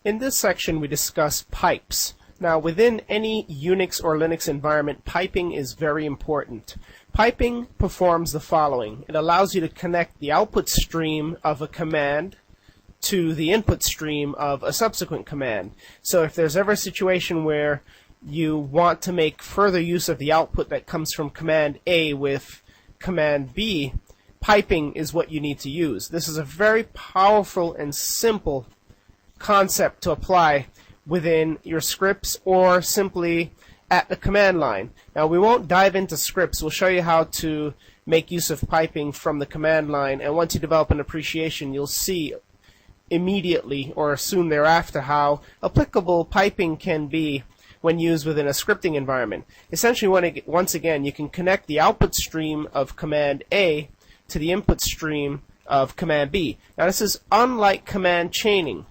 In this section we discuss pipes. Now within any Unix or Linux environment, piping is very important. Piping performs the following. It allows you to connect the output stream of a command to the input stream of a subsequent command. So if there's ever a situation where you want to make further use of the output that comes from command A with command B, piping is what you need to use. This is a very powerful and simple concept to apply within your scripts or simply at the command line. Now we won't dive into scripts. We'll show you how to make use of piping from the command line, and once you develop an appreciation, you'll see immediately or soon thereafter how applicable piping can be when used within a scripting environment. Essentially, once again, you can connect the output stream of command A to the input stream of command B. Now this is unlike command chaining.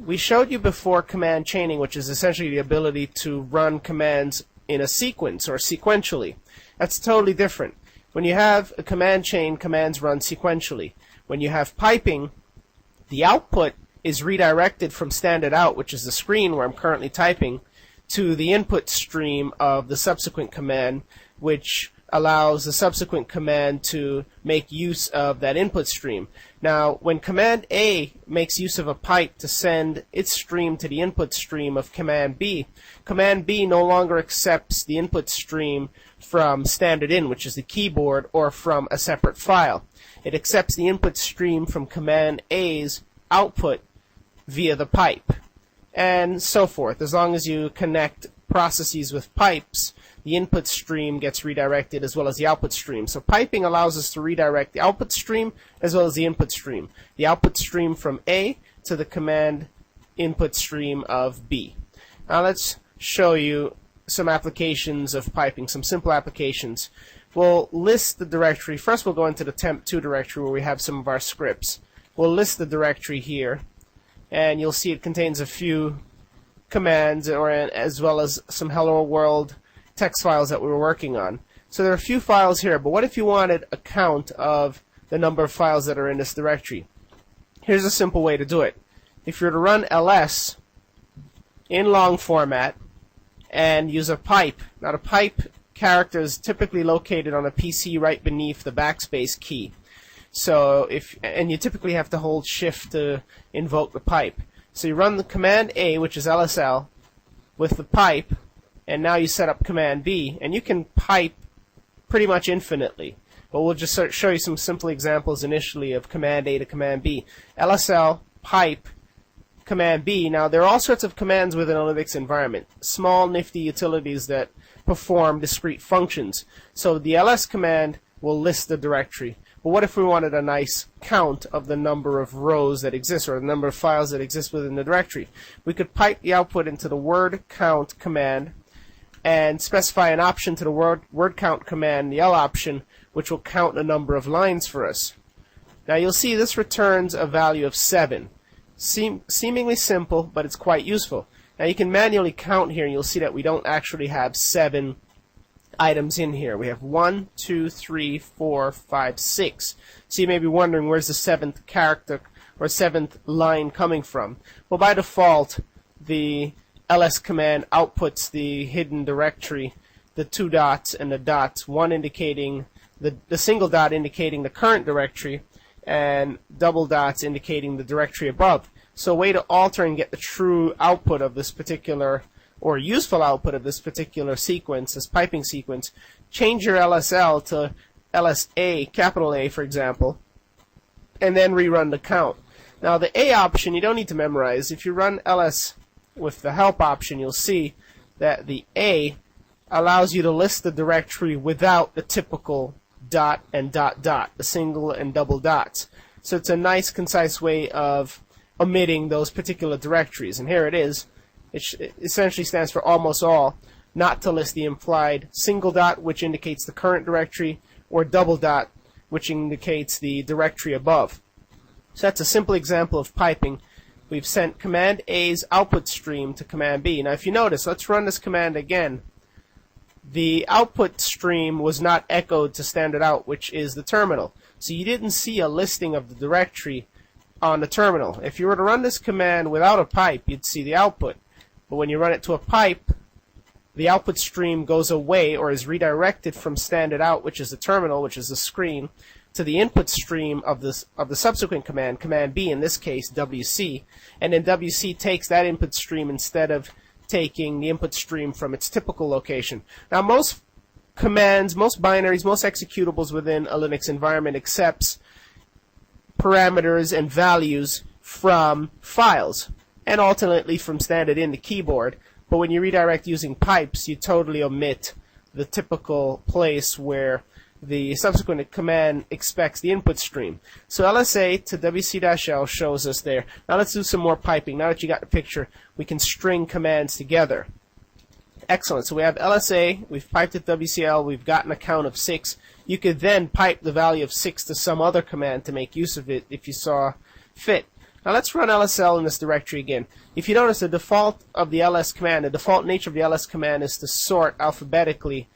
We showed you before command chaining, which is essentially the ability to run commands in a sequence or sequentially. That's totally different. When you have a command chain, commands run sequentially. When you have piping, the output is redirected from standard out, which is the screen where I'm currently typing, to the input stream of the subsequent command, which allows the subsequent command to make use of that input stream. Now, when command A makes use of a pipe to send its stream to the input stream of command B no longer accepts the input stream from standard in, which is the keyboard, or from a separate file. It accepts the input stream from command A's output via the pipe, and so forth. As long as you connect processes with pipes, the input stream gets redirected as well as the output stream. So piping allows us to redirect the output stream as well as the input stream. The output stream from A to the command input stream of B. Now let's show you some applications of piping, some simple applications. We'll list the directory. First we'll go into the temp2 directory where we have some of our scripts. We'll list the directory here, and you'll see it contains a few commands as well as some hello world text files that we were working on. So there are a few files here, but what if you wanted a count of the number of files that are in this directory? Here's a simple way to do it. If you were to run ls in long format and use a pipe, now the pipe character is typically located on a PC right beneath the backspace key. So and you typically have to hold shift to invoke the pipe. So you run the command A, which is LSL, with the pipe, and now you set up command B, and you can pipe pretty much infinitely. But we'll just show you some simple examples initially of command A to command B. LSL, pipe, command B. Now there are all sorts of commands within a Linux environment, small nifty utilities that perform discrete functions. So the ls command will list the directory. But what if we wanted a nice count of the number of rows that exist, or the number of files that exist within the directory? We could pipe the output into the word count command and specify an option to the word count command, the L option, which will count the number of lines for us. Now you'll see this returns a value of 7. Seemingly simple, but it's quite useful. Now you can manually count here, and you'll see that we don't actually have 7 items in here. We have 1, 2, 3, 4, 5, 6. So you may be wondering, where's the 7th character or 7th line coming from? Well, by default, the ls command outputs the hidden directory, the 2 dots and the dots, one indicating the single dot indicating the current directory, and double dots indicating the directory above. So a way to alter and get the true output of this particular, or useful output of this particular sequence, this piping sequence, change your LSL to LSA, capital A for example, and then rerun the count. Now the A option you don't need to memorize. If you run ls with the help option, you'll see that the A allows you to list the directory without the typical dot and dot dot, the single and double dots. So it's a nice concise way of omitting those particular directories. And here it is. It essentially stands for almost all, not to list the implied single dot, which indicates the current directory, or double dot, which indicates the directory above. So that's a simple example of piping. We've sent command A's output stream to command B. Now if you notice, let's run this command again. The output stream was not echoed to standard out, which is the terminal. So you didn't see a listing of the directory on the terminal. If you were to run this command without a pipe, you'd see the output. But when you run it to a pipe, the output stream goes away or is redirected from standard out, which is the terminal, which is the screen, to the input stream of the subsequent command, command B, in this case WC, and then WC takes that input stream instead of taking the input stream from its typical location. Now most commands, most binaries, most executables within a Linux environment accepts parameters and values from files and ultimately from standard in the keyboard. But when you redirect using pipes, you totally omit the typical place where the subsequent command expects the input stream. So LSA to WC-L shows us there. Now let's do some more piping. Now that you got the picture, we can string commands together. Excellent. So we have LSA, we've piped at WCL, we've gotten a count of 6. You could then pipe the value of 6 to some other command to make use of it if you saw fit. Now let's run LSL in this directory again. If you notice, the default of the ls command, the default nature of the ls command is to sort alphabetically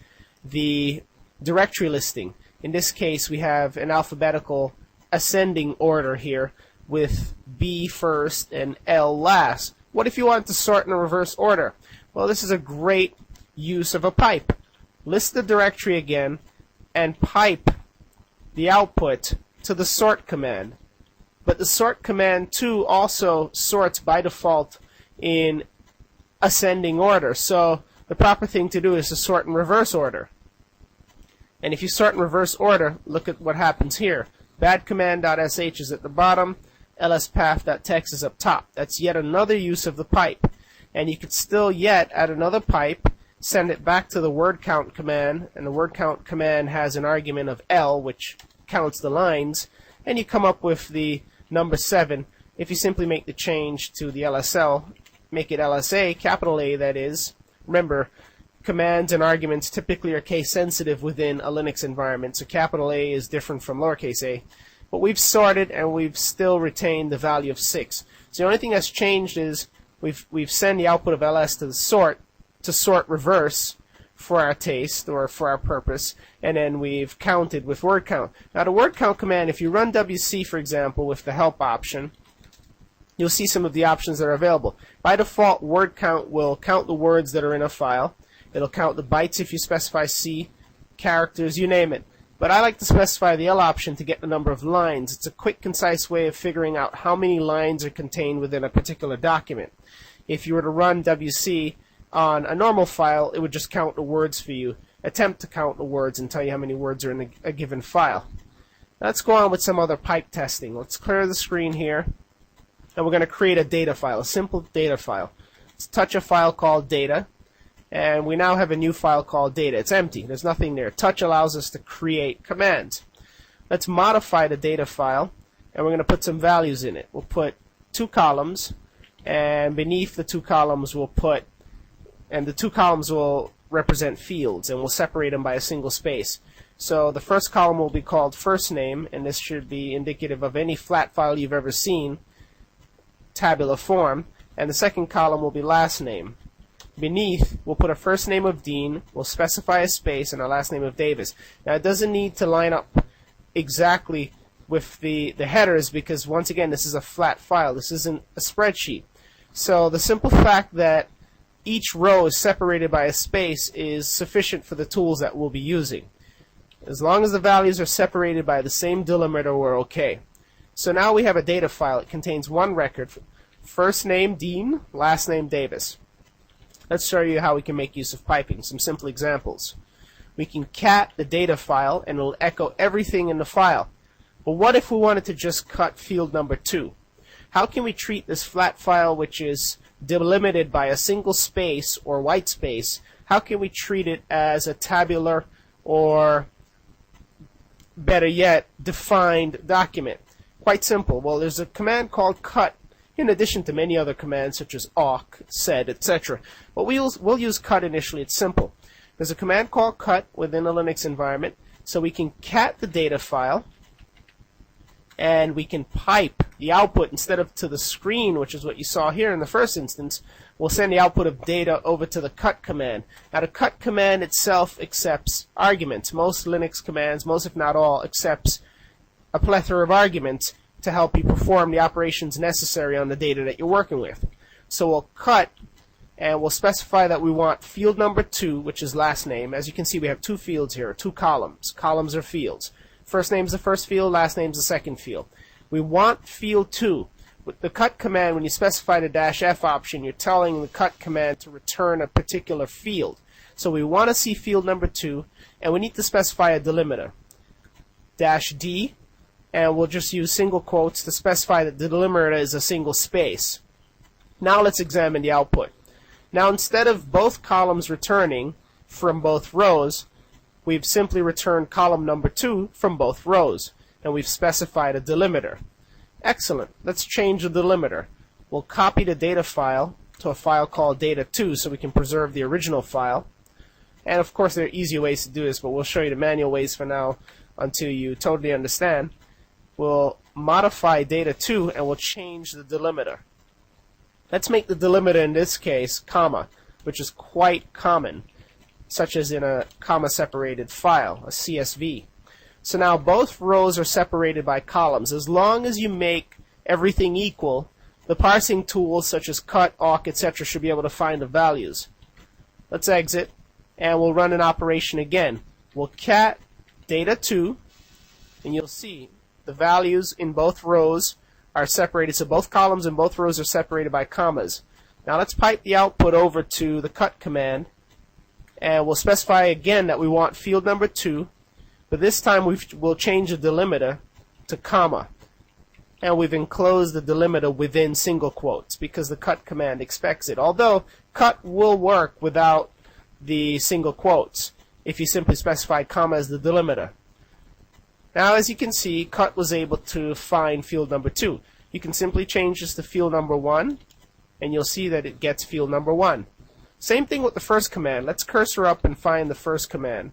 the directory listing. In this case, we have an alphabetical ascending order here with B first and L last. What if you want to sort in a reverse order? Well, this is a great use of a pipe. List the directory again and pipe the output to the sort command. But the sort command too also sorts by default in ascending order. So the proper thing to do is to sort in reverse order. And if you sort in reverse order, look at what happens here. Badcommand.sh is at the bottom, lspath.txt is up top. That's yet another use of the pipe. And you could still yet add another pipe, send it back to the word count command, and the word count command has an argument of L, which counts the lines, and you come up with the number 7. If you simply make the change to the LSL, make it LSA, capital A that is. Remember, commands and arguments typically are case sensitive within a Linux environment, so capital A is different from lowercase a. But we've sorted and we've still retained the value of 6. So the only thing that's changed is we've sent the output of ls to sort reverse for our taste or for our purpose, and then we've counted with word count. Now the word count command, if you run WC for example with the help option, you'll see some of the options that are available. By default, word count will count the words that are in a file. It'll count the bytes if you specify C, characters, you name it. But I like to specify the L option to get the number of lines. It's a quick, concise way of figuring out how many lines are contained within a particular document. If you were to run WC on a normal file, it would just count the words for you, attempt to count the words and tell you how many words are in a given file. Let's go on with some other pipe testing. Let's clear the screen here, and we're going to create a data file, a simple data file. Let's touch a file called data. And we now have a new file called data. It's empty. There's nothing there. Touch allows us to create commands. Let's modify the data file, and we're going to put some values in it. We'll put 2 columns, and beneath the 2 columns we'll put, and the 2 columns will represent fields, and we'll separate them by a single space. So the first column will be called first name, and this should be indicative of any flat file you've ever seen, tabular form, and the second column will be last name. Beneath, we'll put a first name of Dean, we'll specify a space, and a last name of Davis. Now, it doesn't need to line up exactly with the headers because, once again, this is a flat file. This isn't a spreadsheet. So the simple fact that each row is separated by a space is sufficient for the tools that we'll be using. As long as the values are separated by the same delimiter, we're okay. So now we have a data file. It contains one record, first name Dean, last name Davis. Let's show you how we can make use of piping, some simple examples. We can cat the data file and it'll echo everything in the file. But what if we wanted to just cut field number 2? How can we treat this flat file, which is delimited by a single space or white space, how can we treat it as a tabular or, better yet, defined document? Quite simple. Well, there's a command called cut, in addition to many other commands such as awk, sed, etc. But we'll use cut initially. It's simple. There's a command called cut within a Linux environment, so we can cat the data file, and we can pipe the output instead of to the screen, which is what you saw here in the first instance. We'll send the output of data over to the cut command. Now, the cut command itself accepts arguments. Most Linux commands, most if not all, accepts a plethora of arguments. to help you perform the operations necessary on the data that you're working with. So we'll cut, and we'll specify that we want field number 2, which is last name. As you can see, we have two fields here, two columns. Columns are fields. First name is the first field, last name is the second field. We want field 2. With the cut command, when you specify the -F option, you're telling the cut command to return a particular field. So we want to see field number 2, and we need to specify a delimiter. -D, and we'll just use single quotes to specify that the delimiter is a single space. Now let's examine the output. Now instead of both columns returning from both rows, we've simply returned column number 2 from both rows, and we've specified a delimiter. Excellent. Let's change the delimiter. We'll copy the data file to a file called data2 so we can preserve the original file. And of course there are easier ways to do this, but we'll show you the manual ways for now until you totally understand. We'll modify data2 and we'll change the delimiter. Let's make the delimiter in this case comma, which is quite common, such as in a comma separated file, a CSV. So now both rows are separated by columns. As long as you make everything equal, the parsing tools such as cut, awk, etc. should be able to find the values. Let's exit, and we'll run an operation again. We'll cat data2, and you'll see the values in both rows are separated. So both columns and both rows are separated by commas. Now let's pipe the output over to the cut command, and we'll specify again that we want field number 2. But this time we'll change the delimiter to comma. And we've enclosed the delimiter within single quotes because the cut command expects it. Although cut will work without the single quotes if you simply specify comma as the delimiter. Now as you can see, cut was able to find field number 2. You can simply change this to field number 1, and you'll see that it gets field number 1. Same thing with the first command. Let's cursor up and find the first command.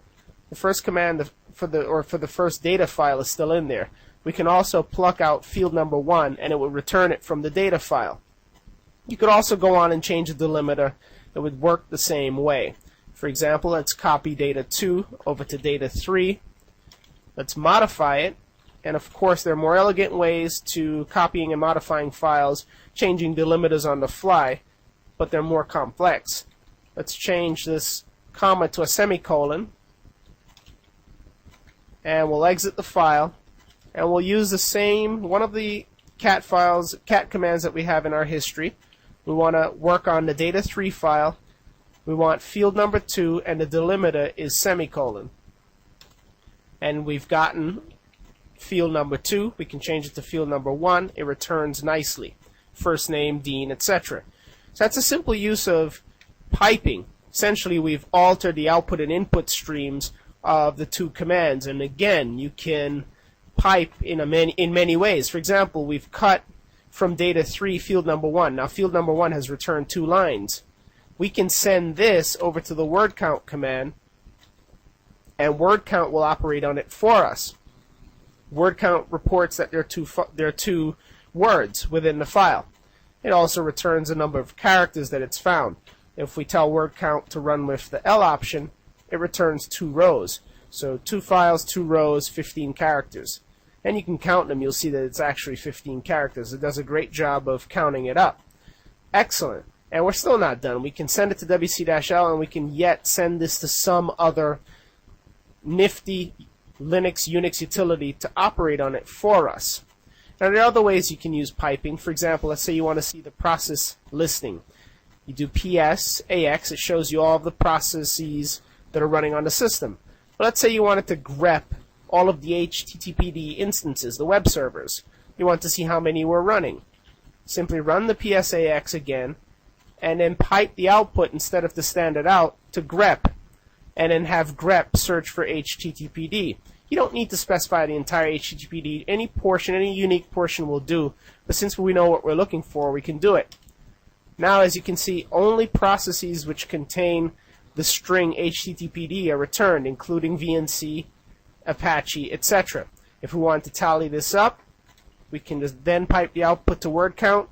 The first command for the first data file is still in there. We can also pluck out field number 1, and it will return it from the data file. You could also go on and change the delimiter. It would work the same way. For example, let's copy data 2 over to data 3. Let's modify it. And of course, there are more elegant ways to copying and modifying files, changing delimiters on the fly, but they're more complex. Let's change this comma to a semicolon. And we'll exit the file, and we'll use the same one of the cat commands that we have in our history. We want to work on the data3 file. We want field number 2, and the delimiter is semicolon. And we've gotten field number 2. We can change it to field number 1. It returns nicely. First name, Dean, etc. So that's a simple use of piping. Essentially, we've altered the output and input streams of the two commands, and again you can pipe in many ways. For example, we've cut from data 3 field number 1. Now field number 1 has returned 2 lines. We can send this over to the word count command, and word count will operate on it for us. Word count reports that there are two words within the file. It also returns a number of characters that it's found. If we tell word count to run with the L option, it returns 2 rows. So 2 files, 2 rows, 15 characters. And you can count them. You'll see that it's actually 15 characters. It does a great job of counting it up. Excellent. And we're still not done. We can send it to WC-L, and we can yet send this to some other nifty Linux, Unix utility to operate on it for us. Now there are other ways you can use piping. For example, let's say you want to see the process listing. You do PS-AX. It shows you all of the processes that are running on the system. But let's say you wanted to grep all of the HTTPD instances, the web servers. You want to see how many were running. Simply run the PS-AX again, and then pipe the output instead of the standard out to grep, and then have grep search for HTTPD. You don't need to specify the entire HTTPD. Any portion, any unique portion will do, but since we know what we're looking for, we can do it. Now, as you can see, only processes which contain the string HTTPD are returned, including VNC, Apache, etc. If we want to tally this up, we can just then pipe the output to word count,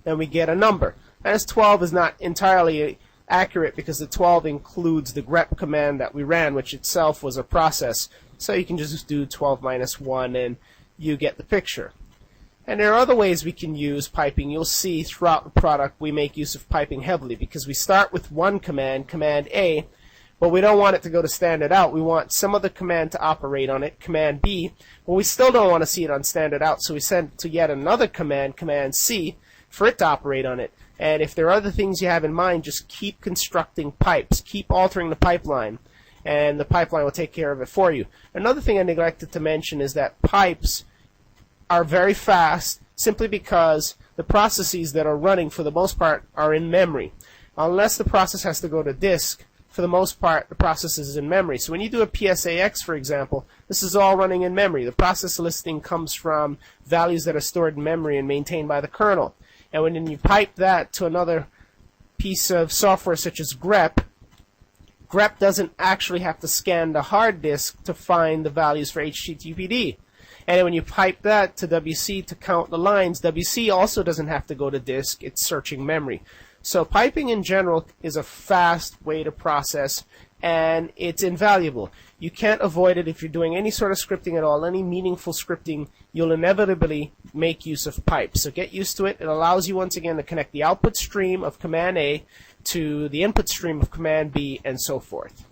and we get a number. As 12 is not entirely accurate because the 12 includes the grep command that we ran, which itself was a process. So you can just do 12 minus 1, and you get the picture. And there are other ways we can use piping. You'll see throughout the product we make use of piping heavily because we start with one command, Command A, but we don't want it to go to standard out. We want some other command to operate on it, Command B, but we still don't want to see it on standard out, so we send it to yet another command, Command C, for it to operate on it. And if there are other things you have in mind, just keep constructing pipes. Keep altering the pipeline, and the pipeline will take care of it for you. Another thing I neglected to mention is that pipes are very fast simply because the processes that are running for the most part are in memory. Unless the process has to go to disk, for the most part the process is in memory. So when you do a PSAX, for example, this is all running in memory. The process listing comes from values that are stored in memory and maintained by the kernel. And when you pipe that to another piece of software such as grep, grep doesn't actually have to scan the hard disk to find the values for HTTPD. And when you pipe that to WC to count the lines, WC also doesn't have to go to disk. It's searching memory. So piping in general is a fast way to process, and it's invaluable. You can't avoid it if you're doing any sort of scripting at all, any meaningful scripting. You'll inevitably make use of pipes. So get used to it. It allows you once again to connect the output stream of Command A to the input stream of Command B and so forth.